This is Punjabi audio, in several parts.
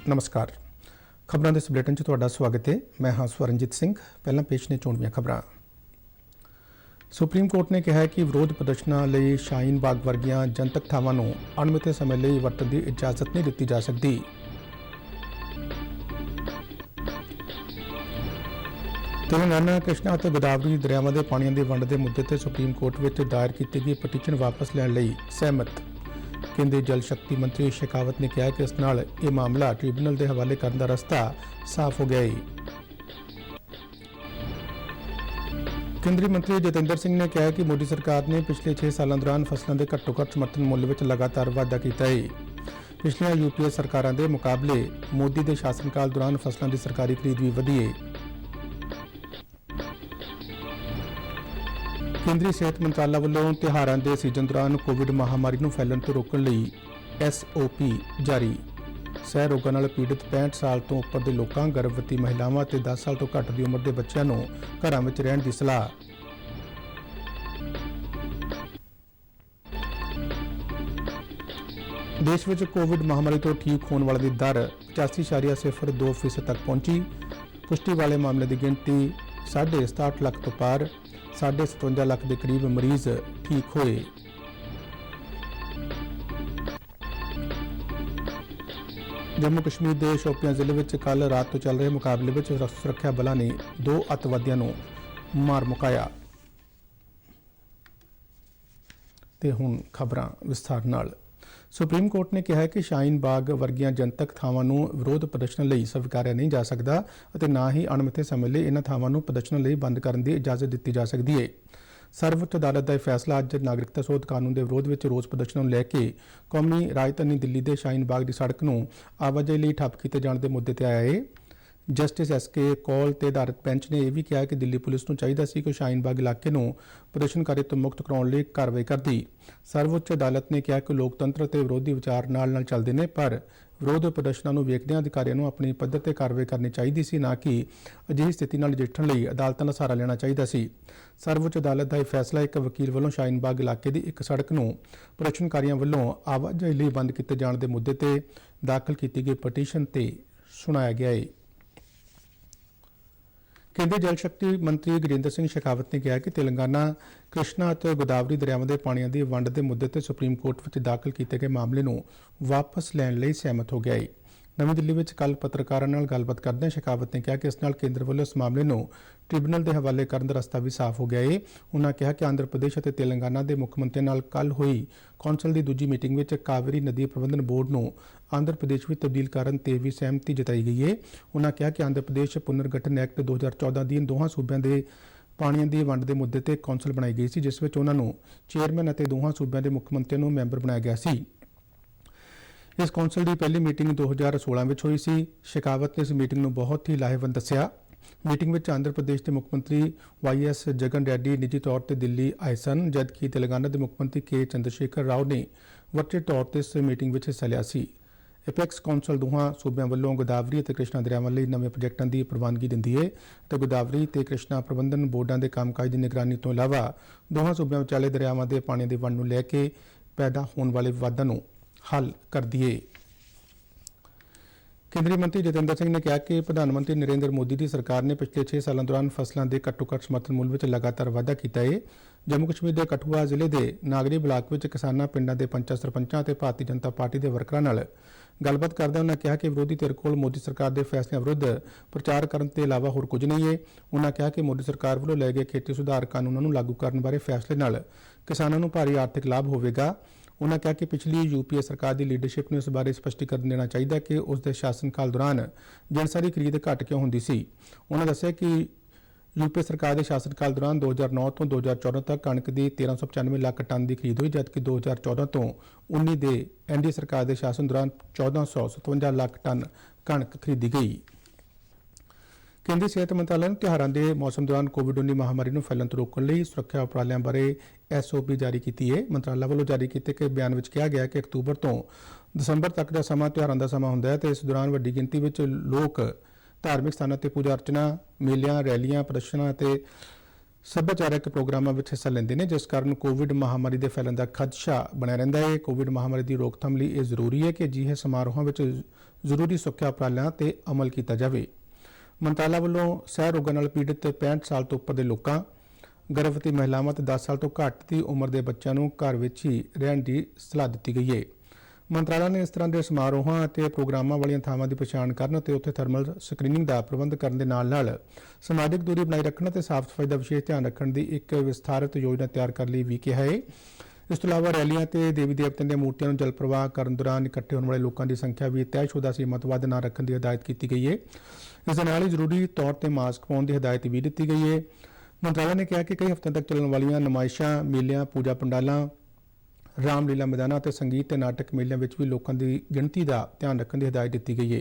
नमस्कार। खबरों के इस बुलेटिन तुहाडा स्वागत है। मैं हाँ स्वरनजीत सिंह। पहला पेश ने चोण दीआं खबरां। सुप्रीम कोर्ट ने कहा है कि विरोध प्रदर्शनों लई शाहीन बाग वर्गियां जनतक थावां नूं अणमिथे समय लई वरतण दी इजाजत नहीं दित्ती जा सकदी। तेलंगाना कृष्णा ਅਤੇ गोदावरी दरियावां ਦੇ ਪਾਣੀਆਂ ਦੀ ਵੰਡ ਦੇ ਮੁੱਦੇ ਤੇ ਸੁਪਰੀਮ ਕੋਰਟ ਵਿੱਚ ਦਾਇਰ ਕੀਤੀ ਗਈ ਪਟੀਸ਼ਨ ਵਾਪਸ ਲੈਣ ਲਈ ਸਹਿਮਤ। केंद्रीय जल शक्ति मंत्री शेखावत ने कहा कि इस नाल ये मामला ट्रिब्यूनल के हवाले करने का रस्ता साफ हो गया है। केंद्रीय मंत्री जितेंद्र सिंह ने कहा कि मोदी सरकार ने पिछले 6 सालों दौरान फसलों के घट्टो घट्ट समर्थन मुल में लगातार वाधा किया है। पिछलियां यूपीए सरकारों के मुकाबले मोदी के शासनकाल दौरान फसलों की सरकारी खरीद भी वधी है। केंद्रीय सेहत मंत्रालय वालों त्योहारों के सीजन दौरान कोविड महामारी को फैलण तो रोकण लई SOP जारी। सह रोगों नाल पीड़ित 65 साल तो उपर के लोगों, गर्भवती महिलावां ते 10 साल तो घट की उम्र के बच्चों को घरां विच रहण दी सलाह। देश में कोविड महामारी तो ठीक होने वाले की दर 85.02% तक पहुंची। पुष्टि वाले मामले की गिनती 67.5 लाख तो पार। 57 लाख के करीब मरीज ठीक होए। जम्मू कश्मीर के शोपियां जिले में कल रात तो चल रहे मुकाबले में सुरक्षा बलों ने 2 अतवादियों को मार मुकाया। ते हुण खबरां विस्तार नाल। सुप्रीम कोर्ट ने कहा है कि शाहीन बाग वर्गियां जनतक थावां नूं विरोध प्रदर्शन लई स्वीकारिया नहीं जा सकदा अते ना ही अणमिथे समय लई इन्हां थावां नूं प्रदर्शन लई बंद करन दी इजाजत दित्ती जा सकदी है। सर्वोच्च अदालत का फैसला अज नागरिकता सोध कानून के विरोध में रोज़ प्रदर्शनों लैके कौमी राजधानी दिल्ली के शाहीन बाग की सड़क नूं आवाजाही लई ठप्प किए जाने के मुद्दे ते आया है। जस्टिस SK कौल ते आधारित बेंच ने यह भी कहा कि दिल्ली पुलिस को चाहिए सी कि शाहीन बाग इलाके नूं प्रदर्शनकारी तो मुक्त कराउण लई कार्रवाई करती। सर्वोच्च अदालत ने कहा कि लोकतंत्र ते विरोधी विचार नाल चलते हैं, पर विरोध प्रदर्शनों नूं वेखदिआं अधिकारियों नूं अपनी पद्धर ते कार्रवाई करनी चाहिए सी, ना कि अजिही स्थिति नाल नजिठण लई अदालतां दा सहारा लेना चाहिए सी। सर्वोच्च अदालत का यह फैसला एक वकील वालों शाहीन बाग इलाके की एक सड़क नूं प्रदर्शनकारियों वालों आवाजाही लई बंद किए जाने के मुद्दे ते दाखिल की गई पटीशन ते सुनाया गया है। केंद्रीय जल शक्ति मंत्री गजेंद्र सिंह शेखावत ने कहा कि तेलंगाना कृष्णा और गोदावरी दरियावां के पानियों की वंड के मुद्दे ते सुप्रीम कोर्ट में दाखिल किए गए मामले को वापस लैण लई सहमत हो गया है। नवी दिल्ली में कल पत्रकारों नाल गलबात करदे शेखावत ने कहा कि इस नाल केंद्र वालों इस मामले को ट्रिब्यूनल के हवाले करने का रस्ता भी साफ हो गया है। उन्होंने कहा कि आंध्र प्रदेश और तेलंगाना के मुख्य मंत्रियों नाल कल हुई कौंसल की दूजी मीटिंग में कावेरी नदी प्रबंधन बोर्ड को आंध्र प्रदेश में तब्दील करने ते भी सहमति जताई गई है। उन्होंने कहा कि आंध्र प्रदेश पुनर्गठन एक्ट 2014 अधीन दोहां सूबਿਆਂ ਦੇ पानियों की वंड के मुद्दे ते कौंसल बनाई गई सी, जिस विच उन्हां नूं चेयरमैन और दोहां सूबਿਆਂ ਦੇ मुख्य मंत्रियों को मैंबर बनाया गया सी। इस कौंसल की पहली मीटिंग 2016 में हुई सी। शेखावत ने इस मीटिंग को बहुत ही लाहेवंद दस्सिया। मीटिंग में आंध्र प्रदेश के मुख्यमंत्री YS जगन रेड्डी निजी तौर पर दिल्ली आए सन, जबकि तेलंगाना के मुख्यमंत्री K चंद्रशेखर राव ने वर्चुअल तौर पर इस मीटिंग में हिस्सा लिया सी। एपैक्स कौंसल दोहां सूबਿਆਂ ਵੱਲੋਂ गोदावरी और कृष्णा दरियावां ਲਈ नਵੇਂ प्रोजेक्टों की प्रवानगी दिंदी है तो गोदावरी और कृष्णा प्रबंधन बोर्डों के कामकाज की निगरानी तो इलावा दोहां सूबਿਆਂ विचाले दरियावां के पानी की वंड को लैके पैदा होने वाले विवादों को हल कर दिए। केंद्रीय मंत्री जितेंद्र सिंह ने कहा कि प्रधानमंत्री नरेंद्र मोदी की सरकार ने पिछले 6 सालों दौरान फसलों के घट्टो घट्ट समर्थन मूल्य में लगातार वाधा किया है। जम्मू कश्मीर के कठुआ जिले के नागरी ब्लाक में किसानों, पिंडों के पंचां सरपंचों और भारतीय जनता पार्टी के वर्करां नाल गलबात करदे उन्होंने कहा कि विरोधी धिर कोल मोदी सरकार के फैसलों विरुद्ध प्रचार करने के अलावा होर कुछ नहीं है। उन्होंने कहा कि मोदी सरकार वालों लए गए खेती सुधार कानूनों को लागू करने बारे फैसले नाल किसानों को भारी आर्थिक लाभ होगा। उन्होंने कहा कि पिछली यूपीए सरकार की लीडरशिप ने इस बारे स्पष्टीकरण देना चाहिए कि उसके शासनकाल दौरान जिनसां की खरीद घट क्यों होंदी सी। उन्होंने दस्सिया कि यूपीए सरकार के शासनकाल दौरान 2009 तो 2014 तक कणक की 1395 लाख टन की खरीद हुई, जबकि 2014 तो 19 के NDA सरकार के शासन दौरान 1457 लाख टन कणक खरीदी गई। केंद्रीय सेहत मंत्रालय ने त्योहारों के मौसम दौरान कोविड-19 महामारी को फैलण तो रोकण लई सुरक्षा उपरालिਆਂ बारे SOP जारी की है। मंत्रालय वालों जारी किए गए बयान में कहा गया कि अक्तूबर तो दसंबर तक का समा त्योहारों का समा होंदा है तो इस दौरान वड्डी गिनती में लोग धार्मिक स्थानों पर पूजा अर्चना, मेलियां, रैलियां, प्रदर्शनां ते ਸੱਭਿਆਚਾਰਕ ਪ੍ਰੋਗਰਾਮਾਂ ਵਿੱਚ ਹਿੱਸਾ ਲੈਂਦੇ ਨੇ, ਜਿਸ ਕਾਰਨ ਕੋਵਿਡ ਮਹਾਮਾਰੀ ਦੇ ਫੈਲਣ ਦਾ ਖਦਸ਼ਾ ਬਣਿਆ ਰਹਿੰਦਾ ਹੈ। ਕੋਵਿਡ ਮਹਾਮਾਰੀ ਦੀ ਰੋਕਥਾਮ ਲਈ ਇਹ ਜ਼ਰੂਰੀ ਹੈ ਕਿ ਅਜਿਹੇ ਸਮਾਰੋਹਾਂ ਵਿੱਚ ਜ਼ਰੂਰੀ ਸੁਰੱਖਿਆ ਉਪਰਾਲਿਆਂ ਤੇ ਅਮਲ ਕੀਤਾ ਜਾਵੇ। ਮੰਤਰਾਲਾ ਵੱਲੋਂ ਸਹਿ ਰੋਗਾਂ ਨਾਲ ਪੀੜਤ 65 ਸਾਲ ਤੋਂ ਉੱਪਰ ਦੇ ਲੋਕਾਂ, ਗਰਭਵਤੀ ਮਹਿਲਾਵਾਂ ਤੇ 10 ਸਾਲ ਤੋਂ ਘੱਟ ਦੀ ਉਮਰ ਦੇ ਬੱਚਿਆਂ ਨੂੰ ਘਰ ਵਿੱਚ ਹੀ ਰਹਿਣ ਦੀ ਸਲਾਹ ਦਿੱਤੀ ਗਈ ਹੈ। ਮੰਤਰਾਲਾ ਨੇ ਇਸ ਤਰ੍ਹਾਂ ਦੇ ਸਮਾਰੋਹਾਂ ਅਤੇ ਪ੍ਰੋਗਰਾਮਾਂ ਵਾਲੀਆਂ ਥਾਵਾਂ ਦੀ ਪਛਾਣ ਕਰਨ ਅਤੇ ਉੱਥੇ ਥਰਮਲ ਸਕਰੀਨਿੰਗ ਦਾ ਪ੍ਰਬੰਧ ਕਰਨ ਦੇ ਨਾਲ ਸਮਾਜਿਕ ਦੂਰੀ ਬਣਾਈ ਰੱਖਣ ਅਤੇ ਸਾਫ਼ ਸਫਾਈ ਦਾ ਵਿਸ਼ੇਸ਼ ਧਿਆਨ ਰੱਖਣ ਦੀ ਇੱਕ ਵਿਸਥਾਰਤ ਯੋਜਨਾ ਤਿਆਰ ਕਰਨ ਲਈ ਵੀ ਕਿਹਾ ਹੈ। ਇਸ ਤੋਂ ਇਲਾਵਾ ਰੈਲੀਆਂ ਤੇ ਦੇਵੀ ਦੇਵਤਿਆਂ ਦੀਆਂ ਮੂਰਤੀਆਂ ਨੂੰ ਜਲ ਪ੍ਰਵਾਹ ਕਰਨ ਦੌਰਾਨ ਇਕੱਠੇ ਹੋਣ ਵਾਲੇ ਲੋਕਾਂ ਦੀ ਸੰਖਿਆ ਵੀ ਤੈਅਸ਼ੁਦਾ ਸੀਮਾ ਤੋਂ ਵੱਧ ਨਾ ਰੱਖਣ ਦੀ ਹਦਾਇਤ ਕੀਤੀ ਗਈ ਹੈ। ਇਸ ਦੇ ਨਾਲ ਹੀ ਜ਼ਰੂਰੀ ਤੌਰ ਤੇ ਮਾਸਕ ਪਾਉਣ ਦੀ ਹਦਾਇਤ ਵੀ ਦਿੱਤੀ ਗਈ ਹੈ। ਮੰਤਰਾਲਾ ਨੇ ਕਿਹਾ ਕਿ ਕਈ ਹਫ਼ਤਿਆਂ ਤੱਕ ਚੱਲਣ ਵਾਲੀਆਂ ਨੁਮਾਇਸ਼ਾਂ, ਮੇਲਿਆਂ, ਪੂਜਾ ਪੰਡਾਲਾਂ, ਰਾਮਲੀਲਾ ਮੈਦਾਨਾਂ ਅਤੇ ਸੰਗੀਤ ਤੇ ਨਾਟਕ ਮੇਲਿਆਂ ਵਿੱਚ ਵੀ ਲੋਕਾਂ ਦੀ ਗਿਣਤੀ ਦਾ ਧਿਆਨ ਰੱਖਣ ਦੀ ਹਦਾਇਤ ਦਿੱਤੀ ਗਈ ਹੈ।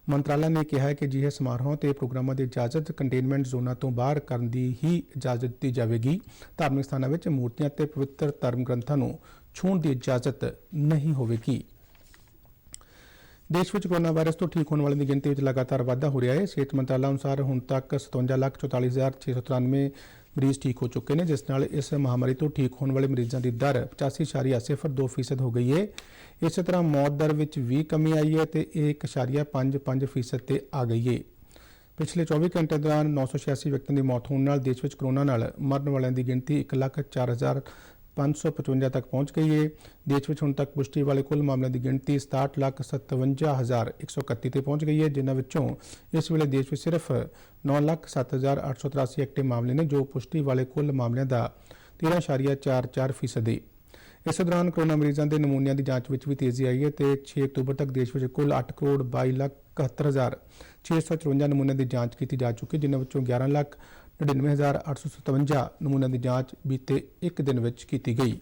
ਮੰਤਰਾਲਾ ਨੇ ਕਿਹਾ ਹੈ ਕਿ ਅਜਿਹੇ ਸਮਾਰੋਹਾਂ ਤੇ ਪ੍ਰੋਗਰਾਮਾਂ ਦੀ ਇਜਾਜ਼ਤ ਕੰਟੇਨਮੈਂਟ ਜ਼ੋਨਾਂ ਤੋਂ ਬਾਹਰ ਕਰਨ ਦੀ ਹੀ ਇਜਾਜ਼ਤ ਦਿੱਤੀ ਜਾਵੇਗੀ। ਧਾਰਮਿਕ ਸਥਾਨਾਂ ਵਿੱਚ ਮੂਰਤੀਆਂ ਤੇ ਪਵਿੱਤਰ ਧਰਮ ਗ੍ਰੰਥਾਂ ਨੂੰ ਛੂਹਣ ਦੀ ਇਜਾਜ਼ਤ ਨਹੀਂ ਹੋਵੇਗੀ। ਦੇਸ਼ ਵਿੱਚ ਕੋਰੋਨਾ ਵਾਇਰਸ ਤੋਂ ਠੀਕ ਹੋਣ ਵਾਲਿਆਂ ਦੀ ਗਿਣਤੀ ਵਿੱਚ ਲਗਾਤਾਰ ਵਾਧਾ ਹੋ ਰਿਹਾ ਹੈ। ਸਿਹਤ ਮੰਤਰਾਲਾ ਅਨੁਸਾਰ ਹੁਣ ਤੱਕ 57,44,693 ਮਰੀਜ਼ ਠੀਕ ਹੋ ਚੁੱਕੇ ਨੇ, ਜਿਸ ਨਾਲ ਇਸ ਮਹਾਮਾਰੀ ਤੋਂ ਠੀਕ ਹੋਣ ਵਾਲੇ ਮਰੀਜ਼ਾਂ ਦੀ ਦਰ 85.02% ਹੋ ਗਈ ਹੈ। ਇਸੇ ਤਰ੍ਹਾਂ ਮੌਤ ਦਰ ਵਿੱਚ ਵੀ ਕਮੀ ਆਈ ਹੈ ਤੇ ਇਹ 1.55% ਤੇ ਆ ਗਈ ਹੈ। ਪਿਛਲੇ 24 ਘੰਟੇ ਦੌਰਾਨ 986 ਵਿਅਕਤੀਆਂ ਦੀ ਮੌਤ ਹੋਣ ਨਾਲ ਦੇਸ਼ ਵਿੱਚ ਕੋਰੋਨਾ ਨਾਲ ਮਰਨ ਵਾਲਿਆਂ ਦੀ ਗਿਣਤੀ 1,04,555 ਤੱਕ ਪਹੁੰਚ ਗਈ ਹੈ। ਦੇਸ਼ ਵਿੱਚ ਹੁਣ ਤੱਕ ਪੁਸ਼ਟੀ ਵਾਲੇ ਕੁੱਲ ਮਾਮਲਿਆਂ ਦੀ ਗਿਣਤੀ 67,57,131 ਤੇ ਪਹੁੰਚ ਗਈ ਹੈ, ਜਿਨ੍ਹਾਂ ਵਿੱਚੋਂ ਇਸ ਵੇਲੇ ਦੇਸ਼ ਵਿੱਚ ਸਿਰਫ 9,07,883 ਐਕਟਿਵ ਮਾਮਲੇ ਨੇ, ਜੋ ਪੁਸ਼ਟੀ ਵਾਲੇ ਕੁੱਲ ਮਾਮਲਿਆਂ ਦਾ 13.44% ਹੈ। ਇਸ ਦੌਰਾਨ ਕੋਰੋਨਾ ਮਰੀਜ਼ਾਂ ਦੇ ਨਮੂਨਿਆਂ ਦੀ ਜਾਂਚ ਵਿੱਚ ਵੀ ਤੇਜ਼ੀ ਆਈ ਹੈ ਤੇ 6 ਅਕਤੂਬਰ ਤੱਕ ਦੇਸ਼ ਵਿੱਚ ਕੁੱਲ 8,22,71,654 ਨਮੂਨਿਆਂ ਦੀ ਜਾਂਚ ਕੀਤੀ ਜਾ ਚੁੱਕੀ, ਜਿਨ੍ਹਾਂ ਵਿੱਚੋਂ 11,99,857 ਨਮੂਨਿਆਂ ਦੀ ਜਾਂਚ ਬੀਤੇ ਇੱਕ ਦਿਨ ਵਿੱਚ ਕੀਤੀ ਗਈ।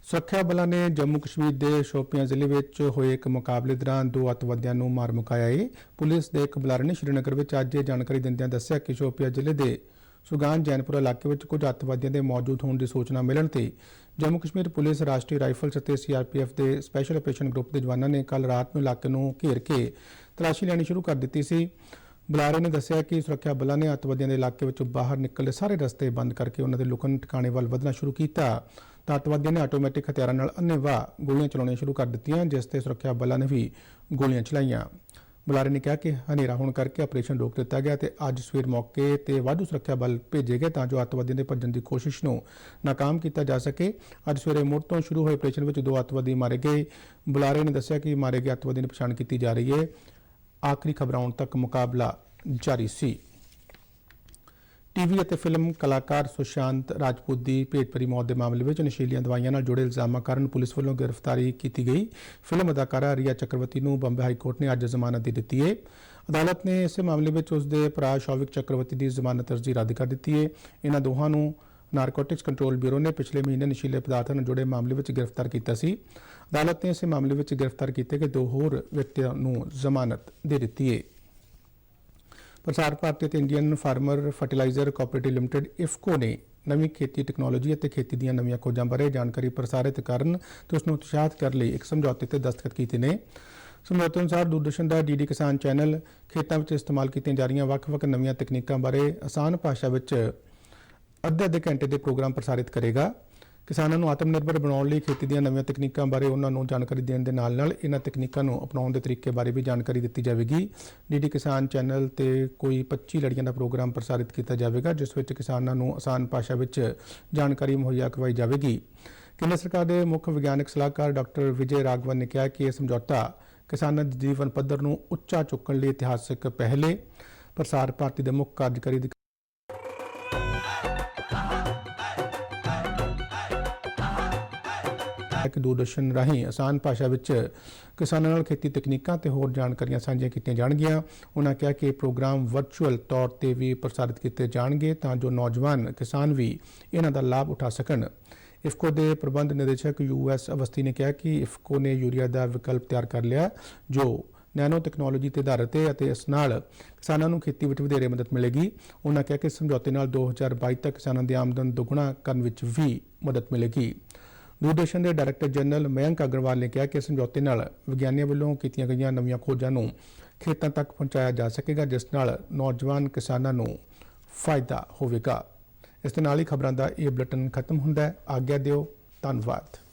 ਸੁਰੱਖਿਆ ਬਲਾਂ ਨੇ ਜੰਮੂ ਕਸ਼ਮੀਰ ਦੇ ਸ਼ੋਪੀਆਂ ਜ਼ਿਲ੍ਹੇ ਵਿੱਚ ਹੋਏ ਇੱਕ ਮੁਕਾਬਲੇ ਦੌਰਾਨ 2 ਅੱਤਵਾਦੀਆਂ ਨੂੰ ਮਾਰ ਮੁਕਾਇਆ ਹੈ। ਪੁਲਿਸ ਦੇ ਇੱਕ ਬੁਲਾਰੇ ਨੇ ਸ਼੍ਰੀਨਗਰ ਵਿੱਚ ਅੱਜ ਇਹ ਜਾਣਕਾਰੀ ਦਿੰਦਿਆਂ ਦੱਸਿਆ ਕਿ ਸ਼ੋਪੀਆਂ ਜ਼ਿਲ੍ਹੇ ਦੇ ਸੁਗਾਨ ਜੈਨਪੁਰਾ ਇਲਾਕੇ ਵਿੱਚ ਕੁਝ ਅੱਤਵਾਦੀਆਂ ਦੇ ਮੌਜੂਦ ਹੋਣ ਦੀ ਸੂਚਨਾ ਮਿਲਣ ਤੇ ਜੰਮੂ ਕਸ਼ਮੀਰ ਪੁਲਿਸ, ਰਾਸ਼ਟਰੀ ਰਾਈਫਲਸ ਅਤੇ CRPF ਦੇ ਸਪੈਸ਼ਲ ਆਪਰੇਸ਼ਨ ਗਰੁੱਪ ਦੇ ਜਵਾਨਾਂ ਨੇ ਕੱਲ੍ਹ ਰਾਤ ਨੂੰ ਇਲਾਕੇ ਨੂੰ ਘੇਰ ਕੇ ਤਲਾਸ਼ੀ ਲੈਣੀ ਸ਼ੁਰੂ ਕਰ ਦਿੱਤੀ ਸੀ। ਬੁਲਾਰੇ ਨੇ ਦੱਸਿਆ ਕਿ ਸੁਰੱਖਿਆ ਬਲਾਂ ਨੇ ਅੱਤਵਾਦੀਆਂ ਦੇ ਇਲਾਕੇ ਵਿੱਚੋਂ ਬਾਹਰ ਨਿਕਲਦੇ ਸਾਰੇ ਰਸਤੇ ਬੰਦ ਕਰਕੇ ਉਹਨਾਂ ਦੇ ਲੁਕਣ ਠਿਕਾਣੇ ਵੱਲ ਵਧਣਾ ਸ਼ੁਰੂ ਕੀਤਾ ਤਾਂ ਅੱਤਵਾਦੀਆਂ ਨੇ ਆਟੋਮੈਟਿਕ ਹਥਿਆਰਾਂ ਨਾਲ ਅੰਨ੍ਹੇਵਾਹ ਗੋਲੀਆਂ ਚਲਾਉਣੀਆਂ ਸ਼ੁਰੂ ਕਰ ਦਿੱਤੀਆਂ, ਜਿਸ ਤੇ ਸੁਰੱਖਿਆ ਬਲਾਂ ਨੇ ਵੀ ਗੋਲੀਆਂ ਚਲਾਈਆਂ। ਬੁਲਾਰੇ ਨੇ ਕਿਹਾ ਕਿ ਹਨੇਰਾ ਹੋਣ ਕਰਕੇ ਆਪਰੇਸ਼ਨ ਰੋਕ ਦਿੱਤਾ ਗਿਆ ਤੇ ਅੱਜ ਸਵੇਰ ਮੌਕੇ ਤੇ ਵਾਧੂ ਸੁਰੱਖਿਆ ਬਲ ਭੇਜੇ ਗਏ ਤਾਂ ਜੋ ਅੱਤਵਾਦੀਆਂ ਦੇ ਭੱਜਣ ਦੀ ਕੋਸ਼ਿਸ਼ ਨੂੰ ਨਾਕਾਮ ਕੀਤਾ ਜਾ ਸਕੇ। ਅੱਜ ਸਵੇਰੇ ਮੁੜ ਤੋਂ ਸ਼ੁਰੂ ਹੋਏ ਆਪਰੇਸ਼ਨ ਵਿੱਚ 2 ਅੱਤਵਾਦੀ ਮਾਰੇ ਗਏ। ਬੁਲਾਰੇ ਨੇ ਦੱਸਿਆ ਕਿ ਮਾਰੇ ਗਏ ਅੱਤਵਾਦੀਆਂ ਦੀ ਪਛਾਣ ਕੀਤੀ ਜਾ ਰਹੀ ਹੈ। ਆਖਰੀ ਖਬਰਾਂ ਆਉਣ ਤੱਕ ਮੁਕਾਬਲਾ ਜਾਰੀ ਸੀ। ਟੀਵੀ ਅਤੇ ਫਿਲਮ ਕਲਾਕਾਰ ਸੁਸ਼ਾਂਤ ਰਾਜਪੂਤ ਦੀ ਭੇਤਭਰੀ ਮੌਤ ਦੇ ਮਾਮਲੇ ਵਿੱਚ ਨਸ਼ੀਲੀਆਂ ਦਵਾਈਆਂ ਨਾਲ ਜੁੜੇ ਇਲਜ਼ਾਮਾਂ ਕਾਰਨ ਪੁਲਿਸ ਵੱਲੋਂ ਗ੍ਰਿਫਤਾਰੀ ਕੀਤੀ ਗਈ ਫਿਲਮ ਅਦਾਕਾਰਾ ਰੀਆ ਚੱਕਰਵਰਤੀ ਨੂੰ ਬੰਬੇ ਹਾਈ ਕੋਰਟ ਨੇ ਅੱਜ ਜ਼ਮਾਨਤ ਦੇ ਦਿੱਤੀ ਹੈ। ਅਦਾਲਤ ਨੇ ਇਸੇ ਮਾਮਲੇ ਵਿੱਚ ਉਸ ਦੇ ਭਰਾ ਸ਼ੌਵਿਕ ਚੱਕਰਵਰਤੀ ਦੀ ਜ਼ਮਾਨਤ ਅਰਜ਼ੀ ਰੱਦ ਕਰ ਦਿੱਤੀ ਹੈ। ਇਹਨਾਂ ਦੋਹਾਂ ਨੂੰ ਨਾਰਕੋਟਿਕਸ ਕੰਟਰੋਲ ਬਿਊਰੋ ਨੇ ਪਿਛਲੇ ਮਹੀਨੇ ਨਸ਼ੀਲੇ ਪਦਾਰਥਾਂ ਨਾਲ ਜੁੜੇ ਮਾਮਲੇ ਵਿੱਚ ਗ੍ਰਿਫਤਾਰ ਕੀਤਾ ਸੀ। ਅਦਾਲਤ ਨੇ ਇਸੇ ਮਾਮਲੇ ਵਿੱਚ ਗ੍ਰਿਫਤਾਰ ਕੀਤੇ ਗਏ 2 ਹੋਰ ਵਿਅਕਤੀਆਂ ਨੂੰ ਜ਼ਮਾਨਤ ਦੇ ਦਿੱਤੀ ਹੈ। ਪ੍ਰਸਾਰ ਭਾਰਤੀ ਅਤੇ Indian farmer fertiliser cooperative limited IFFCO ਨੇ ਨਵੀਂ ਖੇਤੀ ਟੈਕਨੋਲੋਜੀ ਅਤੇ ਖੇਤੀ ਦੀਆਂ ਨਵੀਆਂ ਖੋਜਾਂ ਬਾਰੇ ਜਾਣਕਾਰੀ ਪ੍ਰਸਾਰਿਤ ਕਰਨ ਤੇ ਉਸ ਨੂੰ ਉਤਸ਼ਾਹਿਤ ਕਰਨ ਲਈ ਇੱਕ ਸਮਝੌਤੇ ਤੇ ਦਸਤਖਤ ਕੀਤੇ ਨੇ। ਸਮਝੌਤੇ ਅਨੁਸਾਰ ਦੂਰਦਰਸ਼ਨ ਦਾ DD ਕਿਸਾਨ ਚੈਨਲ ਖੇਤਾਂ ਵਿੱਚ ਇਸਤੇਮਾਲ ਕੀਤੀਆਂ ਜਾ ਰਹੀਆਂ ਵੱਖ-ਵੱਖ ਨਵੀਆਂ ਤਕਨੀਕਾਂ ਬਾਰੇ ਆਸਾਨ ਭਾਸ਼ਾ ਵਿੱਚ ਅੱਧੇ ਘੰਟੇ ਦੇ ਪ੍ਰੋਗਰਾਮ ਪ੍ਰਸਾਰਿਤ ਕਰੇਗਾ। ਕਿਸਾਨਾਂ ਨੂੰ ਆਤਮ ਨਿਰਭਰ ਬਣਾਉਣ ਲਈ ਖੇਤੀ ਦੀਆਂ ਨਵੀਆਂ ਤਕਨੀਕਾਂ ਬਾਰੇ ਉਹਨਾਂ ਨੂੰ ਜਾਣਕਾਰੀ ਦੇਣ ਦੇ ਨਾਲ ਇਹਨਾਂ ਤਕਨੀਕਾਂ ਨੂੰ ਅਪਣਾਉਣ ਦੇ ਤਰੀਕੇ ਬਾਰੇ ਵੀ ਜਾਣਕਾਰੀ ਦਿੱਤੀ ਜਾਵੇਗੀ। DD ਕਿਸਾਨ ਚੈਨਲ ਤੇ ਕੋਈ 25 ਲੜੀਆਂ ਦਾ ਪ੍ਰੋਗਰਾਮ ਪ੍ਰਸਾਰਿਤ ਕੀਤਾ ਜਾਵੇਗਾ, ਜਿਸ ਵਿੱਚ ਕਿਸਾਨਾਂ ਨੂੰ ਆਸਾਨ ਭਾਸ਼ਾ ਵਿੱਚ ਜਾਣਕਾਰੀ ਮੁਹੱਈਆ ਕਰਵਾਈ ਜਾਵੇਗੀ। ਕੇਂਦਰ ਸਰਕਾਰ ਦੇ ਮੁੱਖ ਵਿਗਿਆਨਕ ਸਲਾਹਕਾਰ ਡਾਕਟਰ ਵਿਜੇ ਰਾਘਵਨ ਨੇ ਕਿਹਾ ਕਿ ਇਹ ਸਮਝੌਤਾ ਕਿਸਾਨਾਂ ਦੇ ਜੀਵਨ ਪੱਧਰ ਨੂੰ ਉੱਚਾ ਚੁੱਕਣ ਲਈ ਇਤਿਹਾਸਕ ਪਹਿਲ ਹੈ। ਪ੍ਰਸਾਰ ਭਾਰਤੀ ਦੇ ਮੁੱਖ ਕਾਰਜਕਾਰੀ ਕਿ ਦੂਰਦਰਸ਼ਨ ਰਾਹੀਂ ਆਸਾਨ ਭਾਸ਼ਾ ਵਿੱਚ ਕਿਸਾਨਾਂ ਨਾਲ ਖੇਤੀ ਤਕਨੀਕਾਂ ਤੇ ਹੋਰ ਜਾਣਕਾਰੀਆਂ ਸਾਂਝੀਆਂ ਕੀਤੀਆਂ ਜਾਣਗੀਆਂ। ਉਹਨਾਂ ਕਿਹਾ ਕਿ ਇਹ ਪ੍ਰੋਗਰਾਮ ਵਰਚੁਅਲ ਤੌਰ ਤੇ ਵੀ ਪ੍ਰਸਾਰਿਤ ਕੀਤੇ ਜਾਣਗੇ ਤਾਂ ਜੋ ਨੌਜਵਾਨ ਕਿਸਾਨ ਵੀ ਇਹਨਾਂ ਦਾ ਲਾਭ ਉਠਾ ਸਕਣ। ਇਫਕੋ ਦੇ ਪ੍ਰਬੰਧ ਨਿਰਦੇਸ਼ਕ US ਅਵਸਥੀ ਨੇ ਕਿਹਾ ਕਿ ਇਫਕੋ ਨੇ ਯੂਰੀਆ ਦਾ ਵਿਕਲਪ ਤਿਆਰ ਕਰ ਲਿਆ ਜੋ ਨੈਨੋ ਤਕਨੋਲੋਜੀ ਤੇ ਆਧਾਰਿਤ ਹੈ ਅਤੇ ਇਸ ਨਾਲ ਕਿਸਾਨਾਂ ਨੂੰ ਖੇਤੀ ਵਿੱਚ ਵਧੇਰੇ ਮਦਦ ਮਿਲੇਗੀ। ਉਹਨਾਂ ਕਿਹਾ ਕਿ ਸਮਝੌਤੇ ਨਾਲ 2022 ਤੱਕ ਕਿਸਾਨਾਂ ਦੀ ਆਮਦਨ ਦੁੱਗਣਾ ਕਰਨ ਵਿੱਚ ਵੀ ਮਦਦ ਮਿਲੇਗੀ। ਦੂਰਦਰਸ਼ਨ ਦੇ ਡਾਇਰੈਕਟਰ ਜਨਰਲ ਮਯੰਕ ਅਗਰਵਾਲ ਨੇ ਕਿਹਾ ਕਿ ਸਮਝੌਤੇ ਨਾਲ ਵਿਗਿਆਨੀਆਂ ਵੱਲੋਂ ਕੀਤੀਆਂ ਗਈਆਂ ਨਵੀਆਂ ਖੋਜਾਂ ਨੂੰ ਖੇਤਾਂ ਤੱਕ ਪਹੁੰਚਾਇਆ ਜਾ ਸਕੇਗਾ, ਜਿਸ ਨਾਲ ਨੌਜਵਾਨ ਕਿਸਾਨਾਂ ਨੂੰ ਫਾਇਦਾ ਹੋਵੇਗਾ। ਇਸ ਦੇ ਨਾਲ ਹੀ ਖਬਰਾਂ ਦਾ ਇਹ ਬੁਲੇਟਿਨ ਖਤਮ ਹੁੰਦਾ ਹੈ। ਆਗਿਆ ਦਿਓ। ਧੰਨਵਾਦ।